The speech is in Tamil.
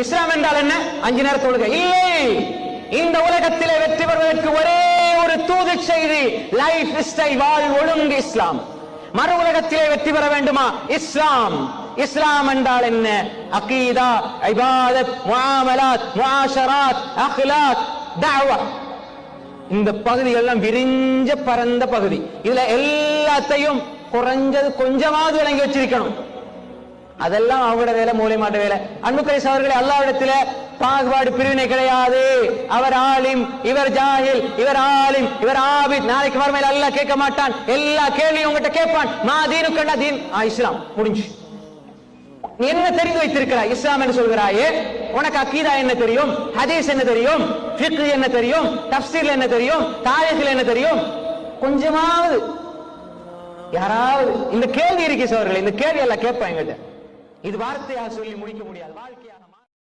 இஸ்லாம் என்றால் என்ன? 5 நேர தொழுகை இல்லை. இந்த உலகத்திலே வெற்றி பெறுவதற்கு ஒரே ஒரு தூது செய்தி, லைஃப் ஸ்டைல், வாழ் ஒழுங்கு இஸ்லாம். மறு உலகத்திலே வெற்றி பெற வேண்டுமா? இஸ்லாம். இஸ்லாம் என்றால் என்ன? அகீதா, இபாதத், முஆமலாத், முஆஷராத், அக்லாக், தஅவா. இந்த பகுதி எல்லாம் விரிஞ்ச பரந்த பகுதி. இதுல எல்லாத்தையும் குறைஞ்சது கொஞ்சமாவது விளங்கி வச்சிருக்கணும். அதெல்லாம் அவங்களோட வேலை, மூலைமாட்ட வேலை. அன்புக்கரசு அவர்களே, அல்லாஹ்விடத்தில பாகுபாடு பிரிவினை கிடையாது. அவர் ஆலிம், இவர் ஜாஹில், இவர் ஆலிம், இவர் ஆபித். நாளைக்கு மறுமையில் அல்லாஹ் கேட்க மாட்டான். எல்லா கேள்வியும் உங்ககிட்ட கேட்பான். மா தீனுக்கண்டா தீன், இஸ்லாம். முடிஞ்சு. நீ என்ன தெரிந்து வைத்திருக்கிறாய்? இஸ்லாம் என்று சொல்கிறாயே, உனக்கு அக்கீதா என்ன தெரியும்? ஹதீஸ் என்ன தெரியும்? ஃபிக்ஹ் என்ன தெரியும்? தஃப்சீர் என்ன தெரியும்? தாரீഖ் என்ன தெரியும்? கொஞ்சமாவது யாராவது இந்த கேள்வி இருக்கு சோர்களே, இந்த கேள்வி எல்லாம் கேட்பாங்க. இது வார்த்தையா சொல்லி முடிக்க முடியாது, வாழ்க்கையா